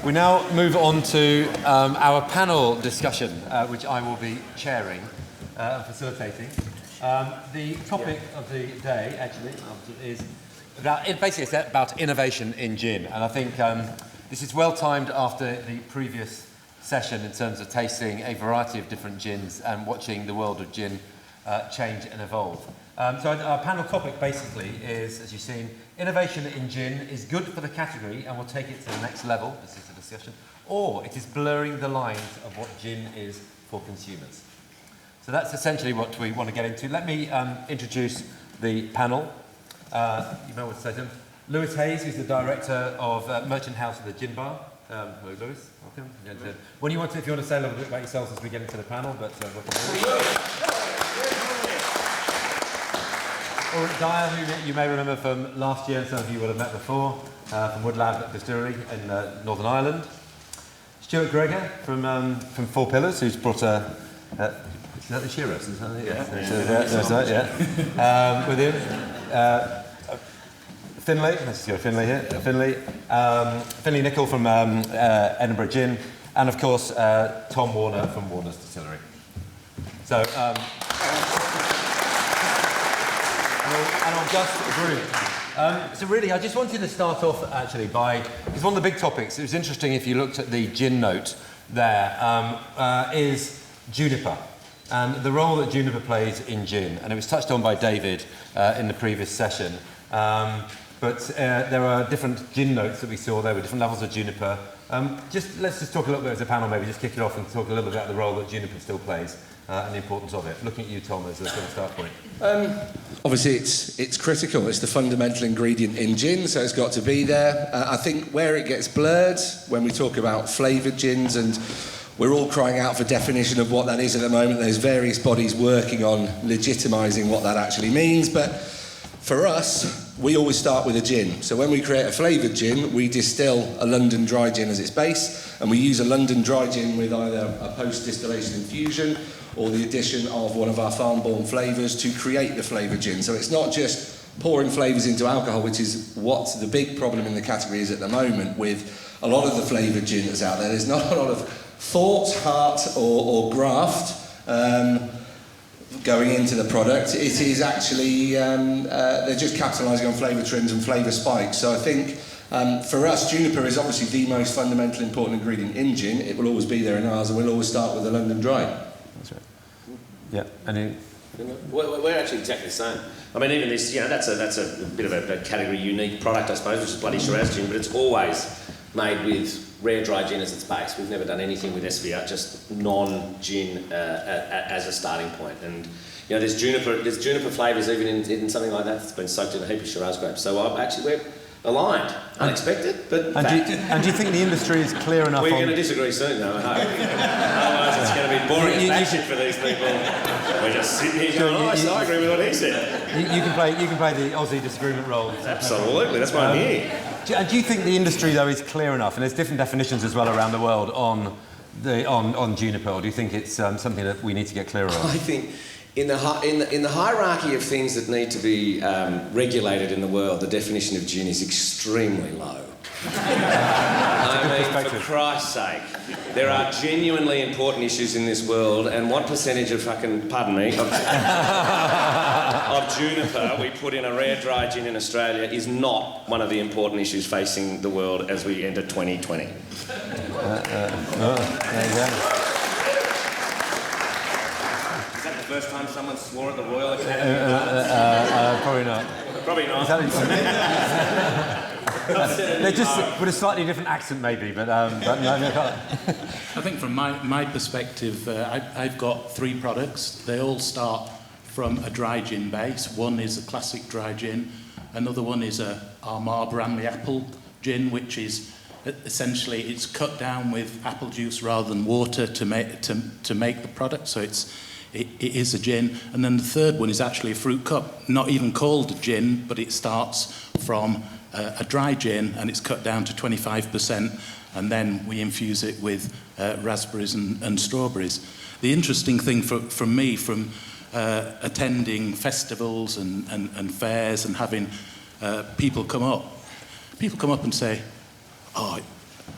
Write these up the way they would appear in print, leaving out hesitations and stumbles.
We now move on to our panel discussion, which I will be chairing and facilitating. The topic of the day, actually, is about innovation in gin. And I think this is well timed after the previous session in terms of tasting a variety of different gins and watching the world of gin change and evolve. So our panel topic basically is, as you've seen, innovation in gin is good for the category and will take it to the next level, this is the discussion, or it is blurring the lines of what gin is for consumers. So that's essentially what we want to get into. Let me introduce the panel. You know what to say to them. Lewis Hayes, who's the director of Merchant House of the Gin Bar. Hello, Lewis. Welcome. If you want to say a little bit about yourselves as we get into the panel, but Ulrich Dyer, who you may remember from last year, and some of you will have met before, from Woodlab Distillery in Northern Ireland. Stuart Gregor from Four Pillars, who's brought a... is that the Shiraz? Is that it? Yeah. With him. Finlay, let's go Finlay here. Finlay Nicol from Edinburgh Gin, and of course Tom Warner from Warner's Distillery. So, and I'm just a group. So really, I just wanted to start off actually because one of the big topics, it was interesting if you looked at the gin note there, is juniper. And the role that juniper plays in gin, and it was touched on by David in the previous session. But there are different gin notes that we saw. There were different levels of juniper. Let's just talk a little bit as a panel, maybe just kick it off and talk a little bit about the role that juniper still plays and the importance of it. Looking at you, Tom, as a sort of start point. Obviously, it's critical. It's the fundamental ingredient in gin, so it's got to be there. I think where it gets blurred when we talk about flavoured gins, and we're all crying out for definition of what that is at the moment. There's various bodies working on legitimising what that actually means, but for us, we always start with a gin. So when we create a flavoured gin, we distill a London dry gin as its base, and we use a London dry gin with either a post-distillation infusion or the addition of one of our farm-born flavours to create the flavoured gin. So it's not just pouring flavours into alcohol, which is what the big problem in the category is at the moment with a lot of the flavoured gin that's out there. There's not a lot of thought, heart or graft going into the product. It is actually, they're just capitalising on flavour trends and flavour spikes. So I think for us, juniper is obviously the most fundamental important ingredient in gin. It will always be there in ours, and we'll always start with the London Dry. That's right. Yeah, and we're actually exactly the same. I mean, even this, that's a bit of a category unique product, I suppose, which is bloody Shiraz gin, but it's always made with rare dry gin as its base. We've never done anything with SVR, just non-gin as a starting point. And there's juniper flavours even in something like that that's been soaked in a heap of Shiraz grapes. So we're aligned, unexpected, but and do you think the industry is clear enough? We're going to disagree soon, though. I hope. Otherwise, it's going to be boring as batshit for these people. We're just sitting here going, I agree with what he said. You can play the Aussie disagreement role. Absolutely, that's why I'm here. Do you think the industry, though, is clear enough? And there's different definitions as well around the world on juniper. Or do you think it's something that we need to get clearer on? I think in the hierarchy of things that need to be regulated in the world, the definition of gin is extremely low. I mean, for Christ's sake, there are genuinely important issues in this world, and what percentage of of juniper we put in a rare dry gin in Australia is not one of the important issues facing the world as we enter 2020. There you go. Is that the first time someone swore at the Royal Academy? Probably not. Probably not. They're just with a slightly different accent, maybe, but no. I think from my perspective, I've got 3 products. They all start from a dry gin base. One is a classic dry gin. Another one is our Bramley apple gin, which is essentially it's cut down with apple juice rather than water to make the product. So it is a gin. And then the third one is actually a fruit cup, not even called a gin, but it starts from a dry gin and it's cut down to 25%, and then we infuse it with raspberries and strawberries. The interesting thing for me from attending festivals and fairs and having people come up and say,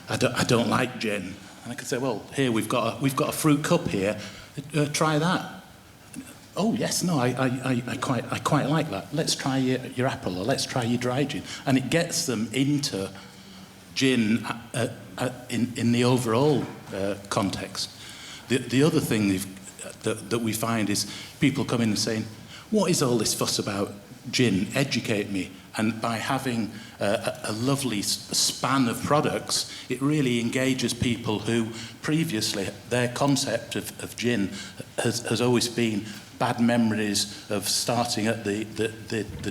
I don't like gin. And I could say, well, here we've got a fruit cup here. Try that. Oh yes, no, I quite like that. Let's try your apple, or let's try your dry gin, and it gets them into gin in the overall context. The other thing that we find is people come in and saying, "What is all this fuss about gin? Educate me." And by having a lovely span of products, it really engages people who previously their concept of gin has always been bad memories of starting at the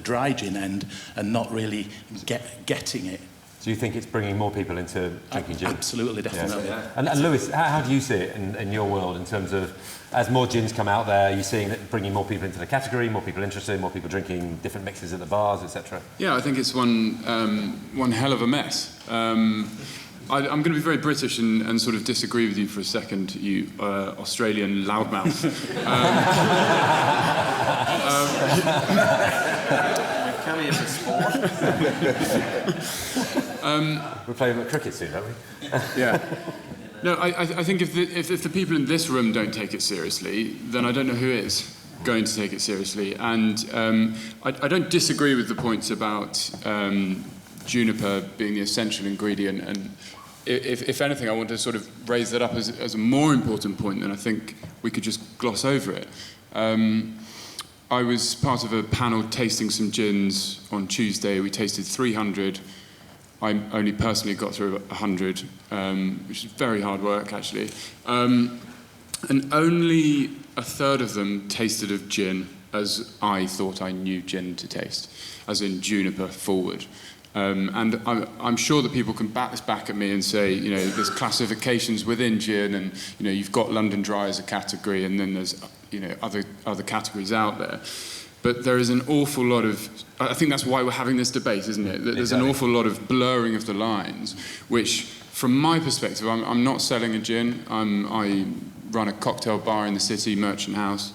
dry gin end and not really getting it. Do you think it's bringing more people into drinking gin? Absolutely, definitely. Yeah. And Lewis, how do you see it in your world in terms of, as more gins come out there, are you seeing that bringing more people into the category, more people interested, more people drinking different mixes at the bars, etc.? Yeah, I think it's one hell of a mess. I'm going to be very British and sort of disagree with you for a second, you Australian loudmouth. Come here for sport. We're playing cricket soon, aren't we? Yeah. No, I think if the people in this room don't take it seriously, then I don't know who is going to take it seriously. And I don't disagree with the points about juniper being the essential ingredient. And if anything, I want to sort of raise that up as a more important point, and I think we could just gloss over it. I was part of a panel tasting some gins on Tuesday. We tasted 300. I only personally got through 100, which is very hard work, actually. And only a third of them tasted of gin as I thought I knew gin to taste, as in juniper forward. And I'm sure that people can bat this back at me and say, you know, there's classifications within gin, and you know, you've got London Dry as a category, and then there's, you know, other categories out there. But there is an awful lot of, I think that's why we're having this debate, isn't it? That there's an awful lot of blurring of the lines, which, from my perspective, I'm not selling a gin. I run a cocktail bar in the city, Merchant House,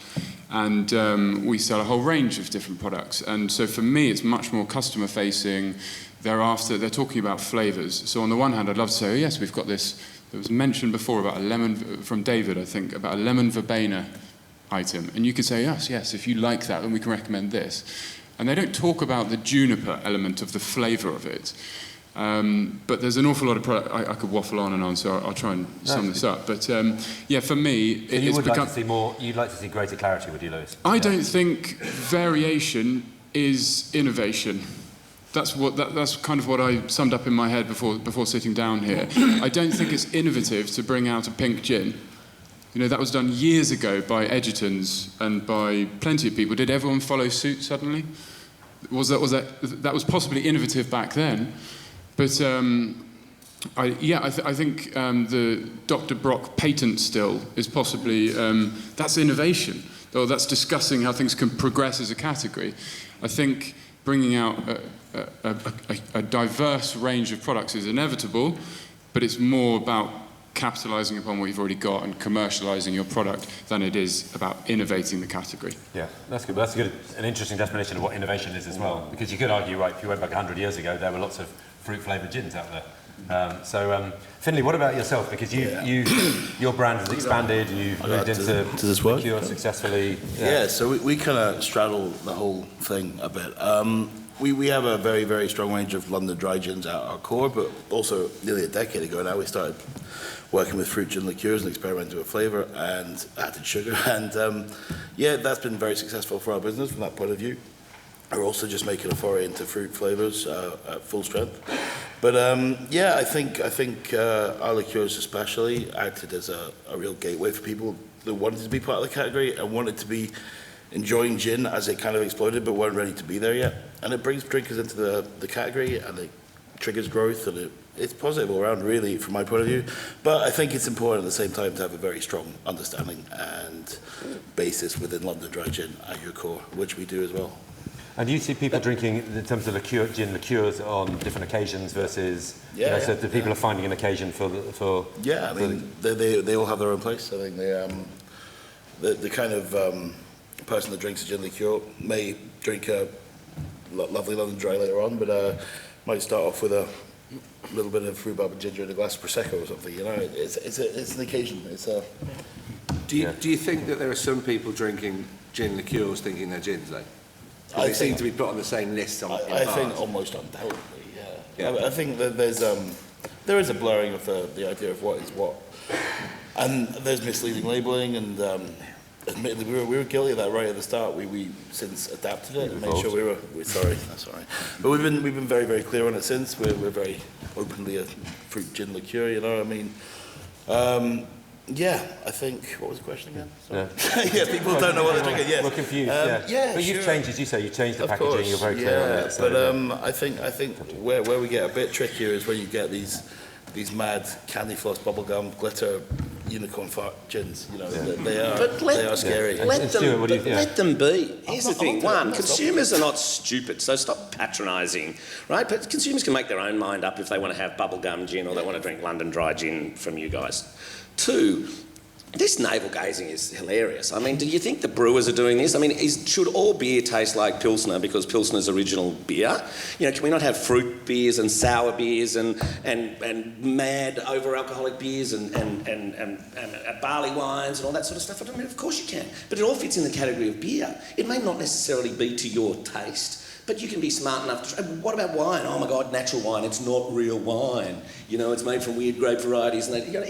and we sell a whole range of different products. And so for me, it's much more customer-facing. Thereafter, they're talking about flavours. So on the one hand, I'd love to say, oh yes, we've got this. There was mentioned before about a lemon, from David, I think, about a lemon verbena item. And you could say, yes, if you like that, then we can recommend this. And they don't talk about the juniper element of the flavour of it. But there's an awful lot of product. I could waffle on and on, so I'll try and sum this up. But yeah, for me, so you'd like to see more. You'd like to see greater clarity, would you, Lewis? I don't think variation is innovation. That's kind of what I summed up in my head before sitting down here. I don't think it's innovative to bring out a pink gin. You know, that was done years ago by Edgerton's and by plenty of people. Did everyone follow suit suddenly? That was possibly innovative back then, but I think the Dr. Brock patent still is possibly that's innovation, or that's discussing how things can progress as a category. I think bringing out a diverse range of products is inevitable, but it's more about capitalising upon what you've already got and commercialising your product than it is about innovating the category. Yeah, that's good. That's an interesting definition of what innovation is as well. Because you could argue, right, if you went back 100 years ago, there were lots of fruit-flavoured gins out there. Finley, what about yourself? Because your brand has expanded, you've moved into liqueur successfully. Yeah, so we kind of straddle the whole thing a bit. We have a very, very strong range of London Dry gins at our core, but also nearly a decade ago now we started working with fruit gin liqueurs and experimenting with flavour and added sugar. And yeah, that's been very successful for our business from that point of view. We're also just making a foray into fruit flavours at full strength. But yeah, I think our liqueurs especially acted as a real gateway for people that wanted to be part of the category and wanted to be enjoying gin as it kind of exploded but weren't ready to be there yet. And it brings drinkers into the category, and it triggers growth, and it's positive all around, really, from my point of view. But I think it's important at the same time to have a very strong understanding and basis within London Dry Gin at your core, which we do as well. And do you see people drinking, in terms of gin liqueurs, on different occasions versus... so the people are finding an occasion for... Yeah, I mean, they all have their own place. I think the kind of person that drinks a gin liqueur may drink a lovely London Dry later on, but might start off with a little bit of rhubarb and ginger in a glass of prosecco or something. You know, it's an occasion. Do you think that there are some people drinking gin liqueurs thinking they're gins, though? They seem to be put on the same list. I think almost undoubtedly, yeah. I think that there is a blurring of the idea of what is what, and there's misleading labelling, and admittedly we were guilty of that right at the start. We since adapted it and made sure we're sorry, that's all right. But we've been very, very clear on it since. We're very openly a fruit gin liqueur, you know what I mean? Yeah, I think, what was the question again? Yeah, people don't know what they're drinking, yes. We're confused, But you've changed, as you say, you've changed the of packaging, course, you're very clear on it. So, but I think where we get a bit trickier is when you get these mad candy floss, bubblegum, glitter, unicorn fart gins. You know, they are scary. Let them be. Here's the thing. One, Stop. consumers are not stupid, so stop patronising, right? But consumers can make their own mind up if they want to have bubblegum gin or they want to drink London Dry gin from you guys. Two, this navel-gazing is hilarious. I mean, do you think the brewers are doing this? I mean, should all beer taste like Pilsner because Pilsner's original beer? You know, can we not have fruit beers and sour beers and mad over-alcoholic beers and barley wines and all that sort of stuff? I mean, of course you can. But it all fits in the category of beer. It may not necessarily be to your taste, but you can be smart enough to... What about wine? Oh, my God, natural wine. It's not real wine. You know, it's made from weird grape varieties. And you know,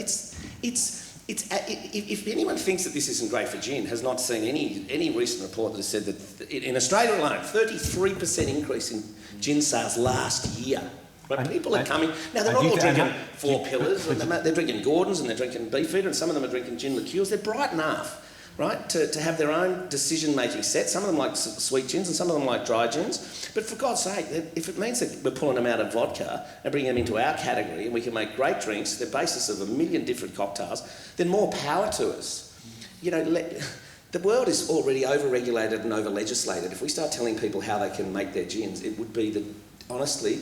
if anyone thinks that this isn't great for gin, has not seen any recent report that has said that in Australia alone, 33% increase in gin sales last year. But people are coming... Now, they're not all drinking Four Pillars. They're drinking Gordon's and they're drinking Beefeater, and some of them are drinking gin liqueurs. They're bright enough, right, to have their own decision-making set. Some of them like sweet gins and some of them like dry gins. But for God's sake, if it means that we're pulling them out of vodka and bringing them into our category and we can make great drinks, the basis of 1 million different cocktails, then more power to us. You know, the world is already over-regulated and over-legislated. If we start telling people how they can make their gins, it would be, honestly,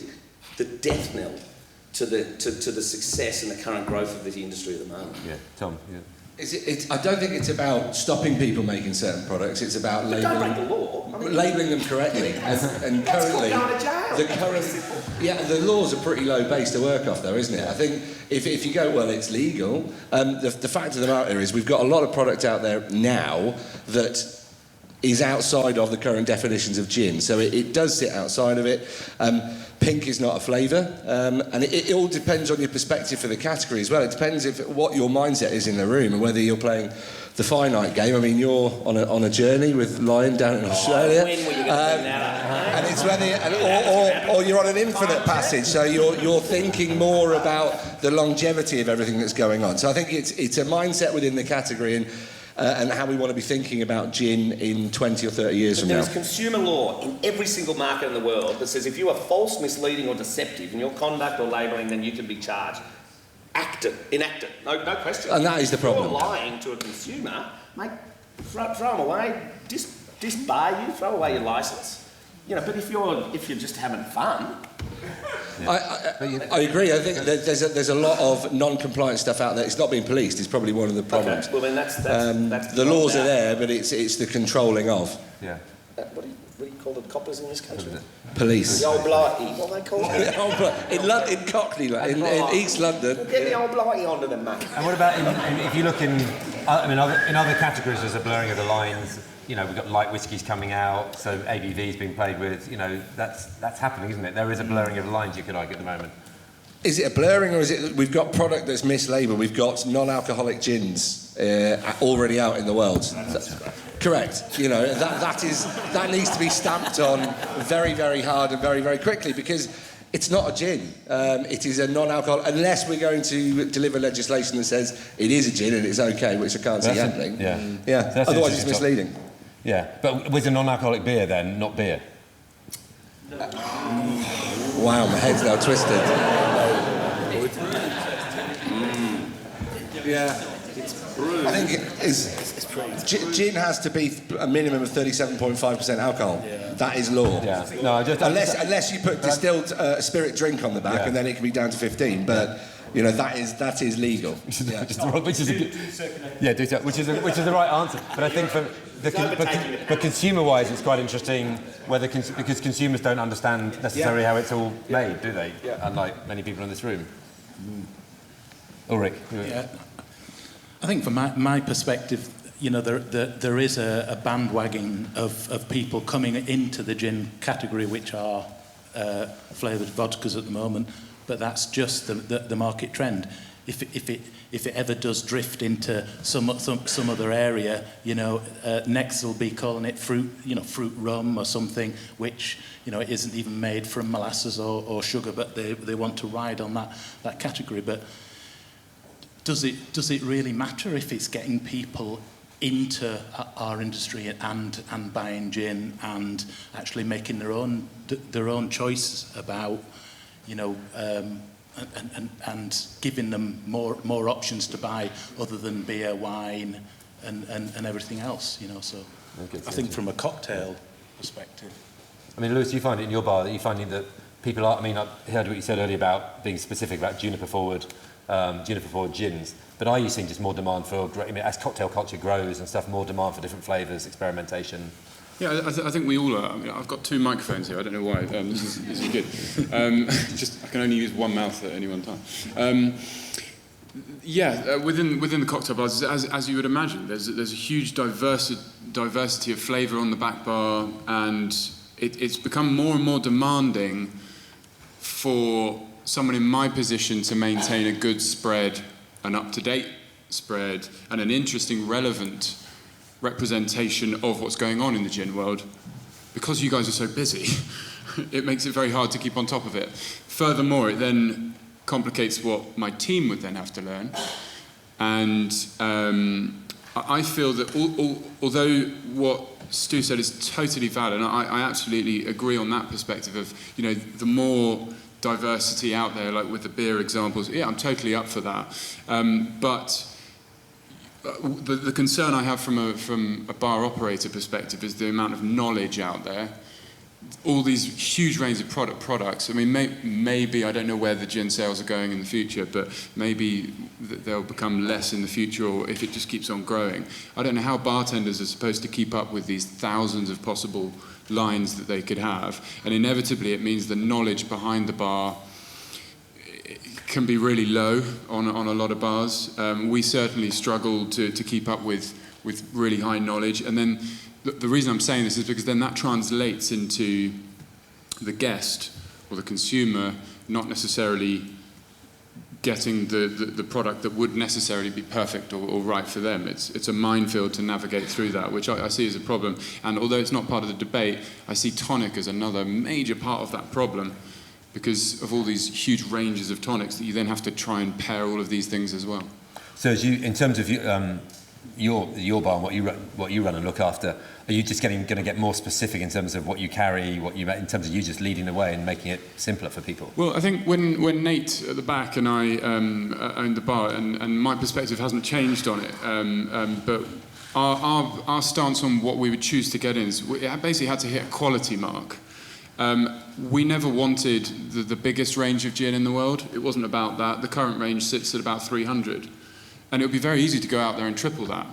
the death knell to the success and the current growth of the industry at the moment. Yeah, Tom, yeah. I don't think it's about stopping people making certain products. It's about labelling them correctly. And currently, the laws are pretty low base to work off, though, isn't it? I think if you go, well, it's legal. The fact of the matter is, we've got a lot of product out there now that is outside of the current definitions of gin, so it does sit outside of it. Pink is not a flavour, and it all depends on your perspective for the category as well. It depends what your mindset is in the room and whether you're playing the finite game. I mean, you're on a journey with Lion down in Australia, when were you going to bring that up? and it's whether or you're on an infinite passage, so you're thinking more about the longevity of everything that's going on. So I think it's a mindset within the category and how we want to be thinking about gin in 20 or 30 years from now. There is consumer law in every single market in the world that says if you are false, misleading or deceptive in your conduct or labelling, then you can be charged. Enact it. No question. And that is the problem. If you're lying to a consumer, mate, throw them away, disbar you, throw away your licence. You know, but if you're just having fun... I agree. I think there's a lot of non-compliant stuff out there. It's not being policed. It's probably one of the problems. Okay. Well, then that's the laws are there, but it's the controlling of. Yeah. What do you call the coppers in this country? Police. The old blighty. What are they called? In Cockney, in East London. We'll get the old blighty onto them, mate. And what about if you look in other categories, there's a blurring of the lines. You know, we've got light whiskies coming out, so ABV's being played with. You know, that's happening, isn't it? There is a blurring of the lines, you could argue, at the moment. Is it a blurring, or is it we've got product that's mislabeled? We've got non-alcoholic gins already out in the world. That's correct. You know, that needs to be stamped on very, very hard and very, very quickly, because it's not a gin. It is a non-alcoholic, unless we're going to deliver legislation that says it is a gin and it's okay, which I can't see happening. Yeah. So otherwise, it's misleading. Yeah, but with a non-alcoholic beer, then, not beer. Wow, my head's now twisted. Yeah. I think gin has to be a minimum of 37.5% alcohol. Yeah. That is law. Yeah. No, unless you put distilled spirit drink on the back, and then it can be down to 15. But You know, that is legal. Yeah. Which is a good, yeah, which is the right answer. But I think for consumer-wise, it's quite interesting because consumers don't understand necessarily how it's all made, do they? Yeah. Unlike many people in this room. Ulrich. Yeah. I think from my perspective, you know, there is a bandwagon of people coming into the gin category, which are flavoured vodkas at the moment, but that's just the market trend. If it ever does drift into some other area, you know, next they'll be calling it fruit rum or something, which, you know, it isn't even made from molasses or sugar, but they want to ride on that category. But does it really matter if it's getting people into our industry and buying gin and actually making their own choice about, you know, and giving them more options to buy other than beer, wine, and everything else, you know? So I think from a cocktail perspective. I mean, Lewis, you find it in your bar that you're finding that people are. I mean, I heard what you said earlier about being specific about juniper forward gins. But are you seeing just more demand for, I mean, as cocktail culture grows and stuff, more demand for different flavours, experimentation? Yeah, I think we all are. I mean, I've got two microphones here. I don't know why. This is good. Just I can only use one mouth at any one time. Within the cocktail bars, as you would imagine, there's a huge diversity of flavour on the back bar, and it's become more and more demanding for someone in my position to maintain a good spread, an up-to-date spread, and an interesting, relevant representation of what's going on in the gin world. Because you guys are so busy, it makes it very hard to keep on top of it. Furthermore, it then complicates what my team would then have to learn. And I feel that although what Stu said is totally valid, and I absolutely agree on that perspective of, you know, the more diversity out there, like with the beer examples, yeah, I'm totally up for that. But the concern I have from a bar operator perspective is the amount of knowledge out there. All these huge range of products. I mean, maybe I don't know where the gin sales are going in the future, but maybe they'll become less in the future, or if it just keeps on growing. I don't know how bartenders are supposed to keep up with these thousands of possible lines that they could have, and inevitably it means the knowledge behind the bar can be really low on a lot of bars. We certainly struggle to keep up with really high knowledge, and then the reason I'm saying this is because then that translates into the guest or the consumer not necessarily getting the product that would necessarily be perfect or right for them. It's a minefield to navigate through that, which I see as a problem. And although it's not part of the debate, I see tonic as another major part of that problem, because of all these huge ranges of tonics that you then have to try and pair all of these things as well. So as you, in terms of your bar and what you run and look after, are you just going to get more specific in terms of what you carry, in terms of you just leading the way and making it simpler for people? Well, I think when Nate at the back and I owned the bar, and my perspective hasn't changed on it, but our stance on what we would choose to get in is it basically had to hit a quality mark. We never wanted the biggest range of gin in the world. It wasn't about that. The current range sits at about 300. And it would be very easy to go out there and triple that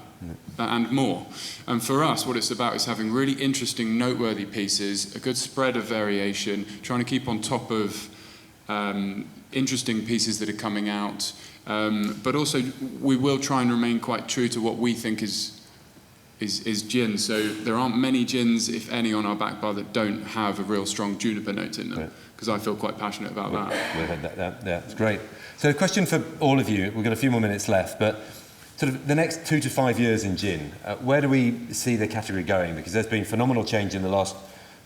and more. And for us, what it's about is having really interesting, noteworthy pieces, a good spread of variation, trying to keep on top of interesting pieces that are coming out. But also, we will try and remain quite true to what we think is gin. So there aren't many gins, if any, on our back bar that don't have a real strong juniper note in them, because I feel quite passionate about that. Yeah, it's great. So a question for all of you, we've got a few more minutes left, but sort of the next 2 to 5 years in gin, where do we see the category going? Because there's been phenomenal change in the last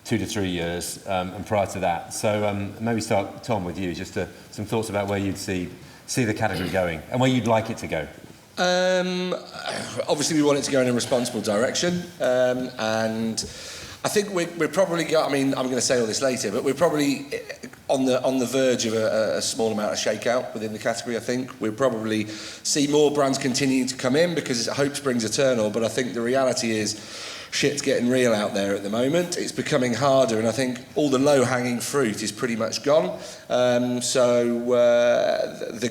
2 to 3 years, and prior to that. So maybe start, Tom, with you, just some thoughts about where you'd see the category going and where you'd like it to go. Obviously, we want it to go in a responsible direction, and I think we're probably I mean, I'm going to say all this later, but we're probably on the verge of a small amount of shakeout within the category. I think we'll probably see more brands continue to come in because hope springs eternal. But I think the reality is, shit's getting real out there at the moment. It's becoming harder, and I think all the low-hanging fruit is pretty much gone. The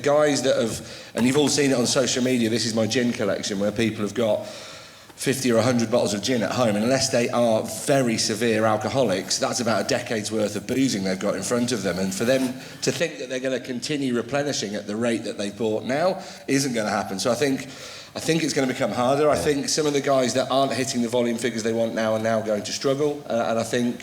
guys that have, and you've all seen it on social media, this is my gin collection where people have got 50 or 100 bottles of gin at home, and unless they are very severe alcoholics, that's about a decade's worth of boozing they've got in front of them. And for them to think that they're going to continue replenishing at the rate that they've bought now isn't going to happen. So I think it's going to become harder. I think some of the guys that aren't hitting the volume figures they want now are now going to struggle. And I think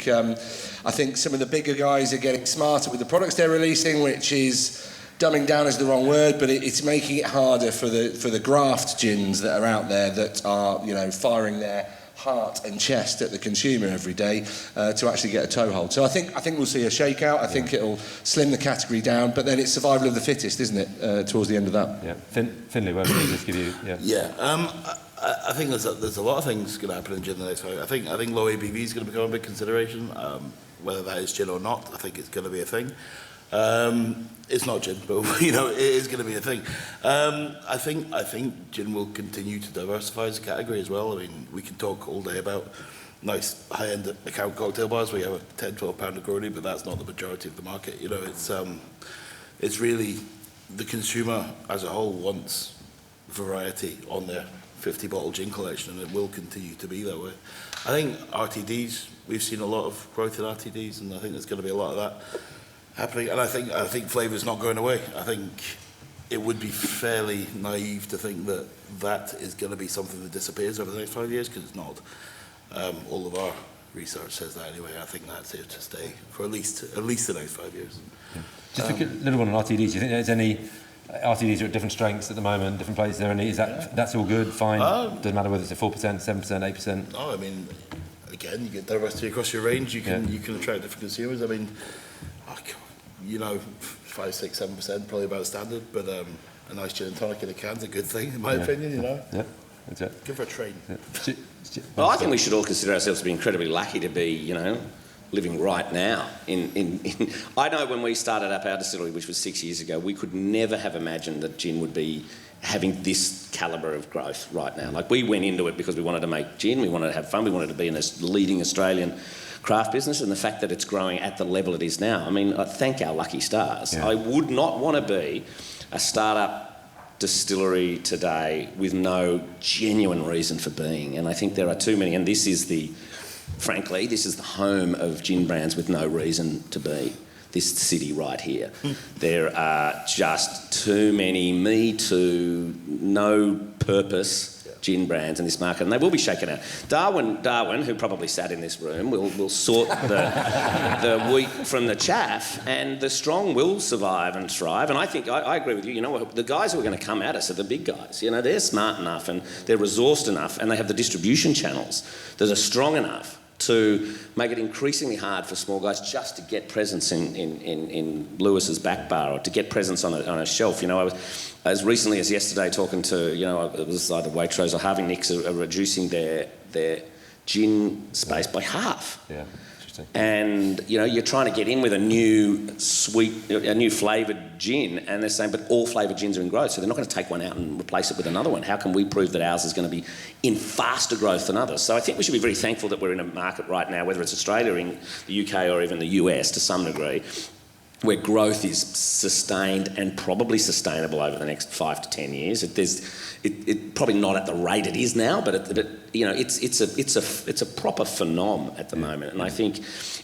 some of the bigger guys are getting smarter with the products they're releasing, which is dumbing down is the wrong word, but it's making it harder for the graft gins that are out there that are, you know, firing their heart and chest at the consumer every day to actually get a toehold. So I think we'll see a shakeout. I think it'll slim the category down, but then it's survival of the fittest, isn't it? Towards the end of that. Yeah, Finlay, why don't we just give you? I think there's a lot of things going to happen in gin in the next 5 years. I think low ABV is going to become a big consideration. Whether that is gin or not, I think it's going to be a thing. It's not gin, but you know, it is going to be a thing. I think gin will continue to diversify as a category as well. I mean, we can talk all day about nice high-end account cocktail bars where you have a 10, 12 pound Negroni, but that's not the majority of the market. You know, it's really the consumer as a whole wants variety on their 50-bottle gin collection, and it will continue to be that way. I think RTDs, we've seen a lot of growth in RTDs, and I think there's going to be a lot of that happening, and I think flavour's not going away. I think it would be fairly naive to think that that is going to be something that disappears over the next 5 years, because it's not. All of our research says that anyway. I think that's here to stay for at least the next 5 years. Yeah. Just a little one on RTDs. Do you think there's any RTDs are at different strengths at the moment, different places? There any? That's all good, fine. Doesn't matter whether it's a 4%, 7%, 8%. No, I mean, again, you get diversity across your range. You can attract different consumers. I mean, you know, 5, 6, 7% probably about standard, but a nice gin and tonic in a can's a good thing, in my opinion. You know. Yeah, that's it. Good for a train. Yeah. Well, I think we should all consider ourselves to be incredibly lucky to be, you know, living right now. I know when we started up our distillery, which was 6 years ago, we could never have imagined that gin would be having this calibre of growth right now. Like, we went into it because we wanted to make gin, we wanted to have fun, we wanted to be in this leading Australian craft business, and the fact that it's growing at the level it is now, I mean, I thank our lucky stars. Yeah. I would not want to be a start-up distillery today with no genuine reason for being, and I think there are too many, and frankly, this is the home of gin brands with no reason to be. This city right here. There are just too many Me Too, no purpose gin brands in this market, and they will be shaken out. Darwin, who probably sat in this room, will sort the wheat from the chaff, and the strong will survive and thrive. And I think I agree with you. You know, the guys who are going to come at us are the big guys. You know, they're smart enough and they're resourced enough, and they have the distribution channels that are strong enough to make it increasingly hard for small guys just to get presence in Lewis's back bar, or to get presence on a shelf. You know, I was as recently as yesterday talking to, you know, it was either Waitrose or Harvey Nicks are reducing their gin space by half. Yeah, interesting. And, you know, you're trying to get in with a new flavoured gin, and they're saying, but all flavoured gins are in growth, so they're not going to take one out and replace it with another one. How can we prove that ours is going to be in faster growth than others? So I think we should be very thankful that we're in a market right now, whether it's Australia, in the UK, or even the US to some degree, where growth is sustained and probably sustainable over the next 5 to 10 years. It probably not at the rate it is now, but you know, it's a proper phenom at the moment. And I think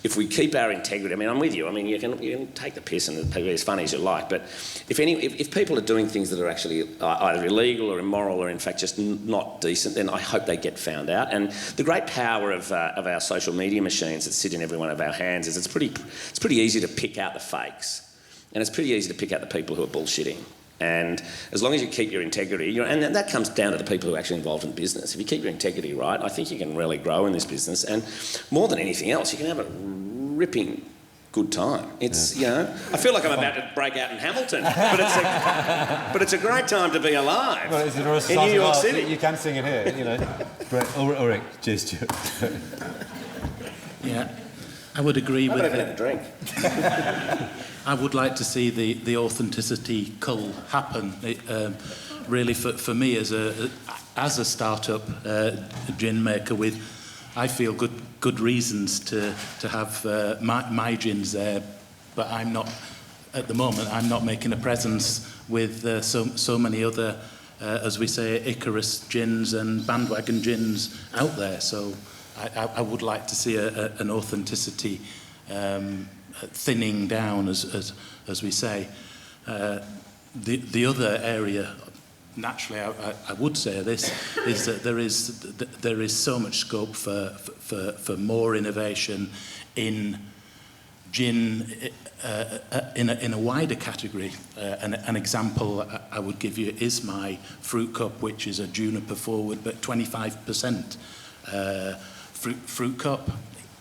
if we keep our integrity, I mean, I'm with you. I mean, you can take the piss and be as funny as you like, but if people are doing things that are actually either illegal or immoral or in fact just not decent, then I hope they get found out. And the great power of our social media machines that sit in every one of our hands is it's pretty easy to pick out the fakes, and it's pretty easy to pick out the people who are bullshitting. And as long as you keep your integrity, and that comes down to the people who are actually involved in business. If you keep your integrity right, I think you can really grow in this business. And more than anything else, you can have a ripping good time. It's, you know, I feel like I'm about to break out in Hamilton, but it's a great time to be alive. Well, it's in New York City. You can sing it here, you know. Ulrich, cheers, Stuart. Yeah, I would agree with it. Have a drink. I would like to see the authenticity cull happen. Really, for me as a startup gin maker with I feel good reasons to have my gins there, but I'm not, at the moment, I'm not making a presence with so many other, as we say, Icarus gins and bandwagon gins out there. So I would like to see an authenticity thinning down, as we say. The other area, naturally, I would say this, is that there is so much scope for more innovation in gin in a wider category. An example I would give you is my fruit cup, which is a juniper forward, but 25% fruit cup.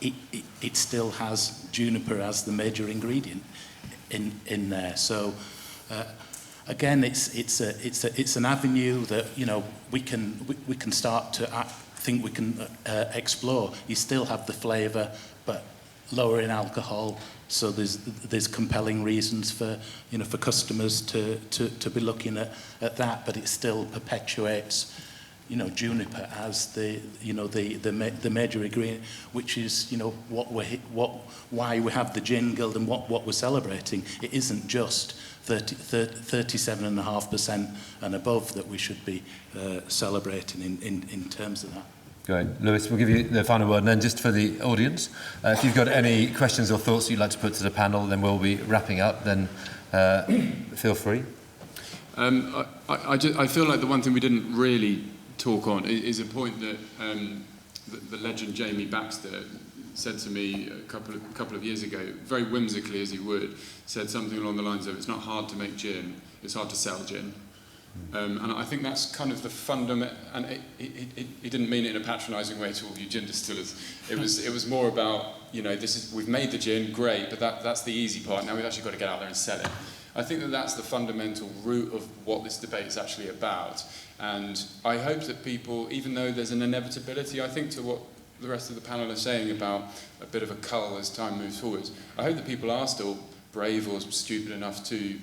It still has juniper as the major ingredient in there. So again, it's an avenue that, you know, we can start to think we can explore. You still have the flavour, but lower in alcohol. So there's compelling reasons for, you know, for customers to be looking at that, but it still perpetuates, you know, juniper as the major ingredient, which is, you know, why we have the Gin Guild and what we're celebrating. It isn't just 37.5% and above that we should be celebrating in terms of that. Great. Lewis, we'll give you the final word, and then just for the audience, if you've got any questions or thoughts you'd like to put to the panel, then we'll be wrapping up, then feel free. I feel like the one thing we didn't really talk on is a point that the legend Jamie Baxter said to me a couple of years ago, very whimsically as he would, said something along the lines of, it's not hard to make gin, it's hard to sell gin. And I think that's kind of the fundament, and he didn't mean it in a patronising way to all you gin distillers. It was more about, you know, we've made the gin, great, but that's the easy part. Now we've actually got to get out there and sell it. I think that's the fundamental root of what this debate is actually about. And I hope that people, even though there's an inevitability, I think, to what the rest of the panel are saying about a bit of a cull as time moves forward, I hope that people are still brave or stupid enough to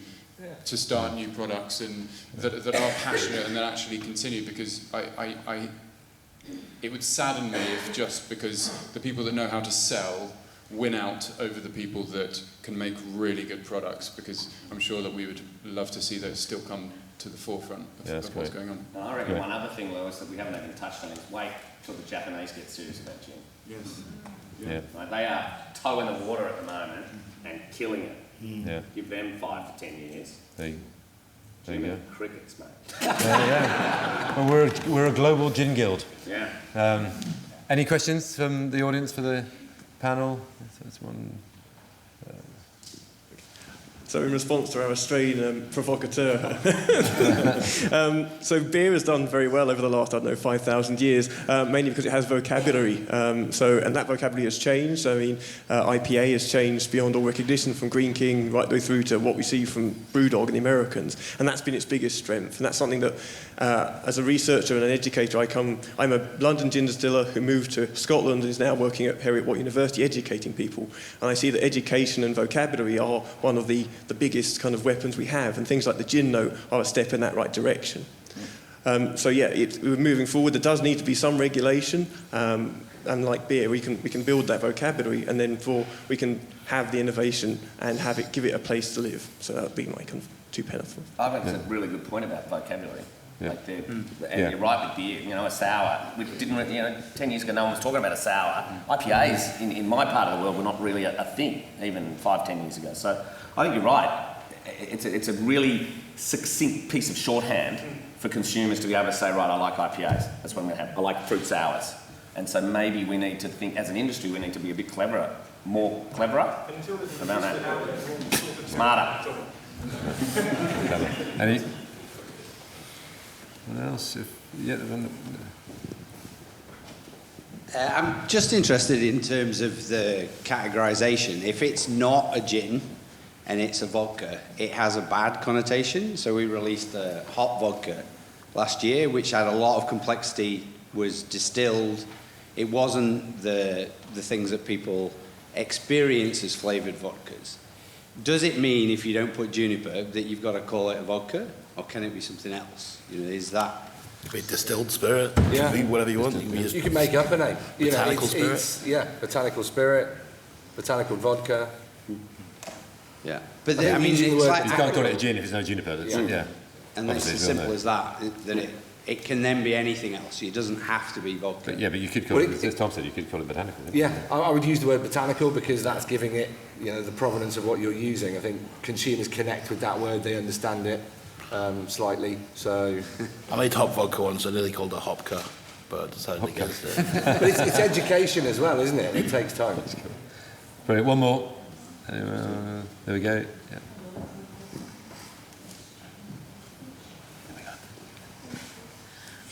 start new products and that are passionate and that actually continue, because it would sadden me if just because the people that know how to sell win out over the people that can make really good products, because I'm sure that we would love to see those still come to the forefront of what's going on. And I reckon one other thing, Lewis, that we haven't even touched on is wait till the Japanese get serious about gin. Yes. Yeah. Like, they are toe in the water at the moment and killing it. Yeah. Give them 5 to 10 years. There you go. Crickets, mate. Yeah. Well, we're a global gin guild. Yeah. Any questions from the audience for the panel? That's one. So in response to our Australian provocateur, so beer has done very well over the last, 5,000 years, mainly because it has vocabulary. And that vocabulary has changed. I mean, IPA has changed beyond all recognition, from Green King right the way through to what we see from Brewdog and the Americans. And that's been its biggest strength. And that's something that, as a researcher and an educator, I'm a London gin distiller who moved to Scotland and is now working at Heriot-Watt University educating people. And I see that education and vocabulary are one of the biggest kind of weapons we have, and things like the gin note are a step in that right direction. We're moving forward. There does need to be some regulation, and like beer, we can build that vocabulary, and then we can have the innovation and give it a place to live. So that would be my kind of 2 pence. I think it's a really good point about vocabulary. Yeah. Like and you're right with beer. You know, a sour. We didn't. 10 years ago, no one was talking about a sour. IPAs in my part of the world were not really a thing, even 5-10 years ago. So I think you're right. It's a really succinct piece of shorthand for consumers to be able to say, right, I like IPAs. That's what I'm going to have. I like fruit sours. And so maybe we need to think, as an industry, we need to be a bit cleverer, more cleverer about that. Smarter. Anyone else? I'm just interested in terms of the categorisation. If it's not a gin and it's a vodka, it has a bad connotation. So we released a hot vodka last year, which had a lot of complexity, was distilled. It wasn't the things that people experience as flavoured vodkas. Does it mean, if you don't put juniper, that you've got to call it a vodka, or can it be something else? Is that Be distilled spirit. Yeah. It can be whatever you want. You can make up a name. You know, Botanical spirit. Yeah, botanical spirit, botanical vodka. Yeah. But I mean, using the word- like You can't call it a gin if there's no juniper. That's, yeah. And it's Obviously, as we all simple know. as that. That it can then be anything else. It doesn't have to be vodka. But you could call Well, it, as Tom said, you could call it botanical. Yeah, I would use the word botanical because that's giving it, you know, the provenance of what you're using. I think consumers connect with that word, they understand it slightly. So, I made hop vodka once. I nearly called it hopka, but I decided against it. but it's education as well, isn't it? It takes time. Brilliant. One more. There we go. Yeah.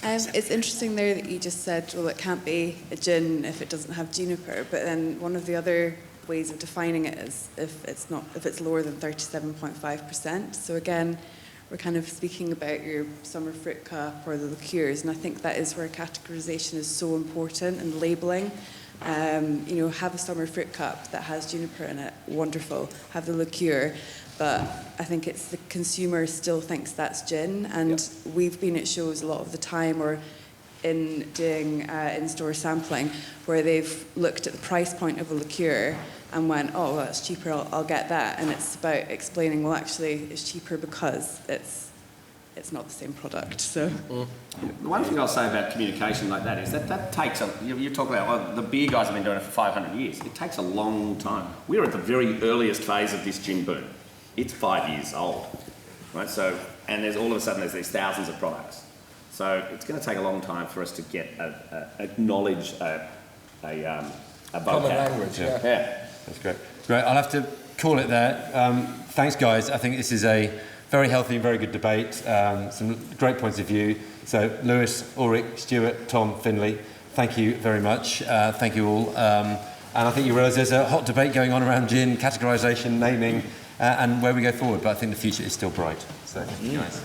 It's interesting there that you just said, well, it can't be a gin if it doesn't have juniper. But then one of the other ways of defining it is if it's lower than 37.5%. So again, we're kind of speaking about your summer fruit cup or the liqueurs, and I think that is where categorization is so important, and labelling. You know, have a summer fruit cup that has juniper in it, wonderful. Have the liqueur. But I think it's the consumer still thinks that's gin, and we've been at shows a lot of the time or in doing in-store sampling where they've looked at the price point of a liqueur and went, oh, well, that's cheaper, I'll get that. And it's about explaining, well, actually, it's cheaper because it's not the same product. So The one thing I'll say about communication like that is that takes you talk about, well, the beer guys have been doing it for 500 years. It takes a long time. We're at the very earliest phase of this gin boom. It's 5 years old, right? So, and there's all of a sudden there's these thousands of products. So it's going to take a long time for us to get acknowledge a Common vocab. language, Yeah. That's great. Great. I'll have to call it there. Thanks, guys. I think this is a very healthy and very good debate. Some great points of view. So, Lewis, Ulrich, Stuart, Tom, Finlay, thank you very much. Thank you all. And I think you realise there's a hot debate going on around gin, categorisation, naming, and where we go forward. But I think the future is still bright. So, thank you guys.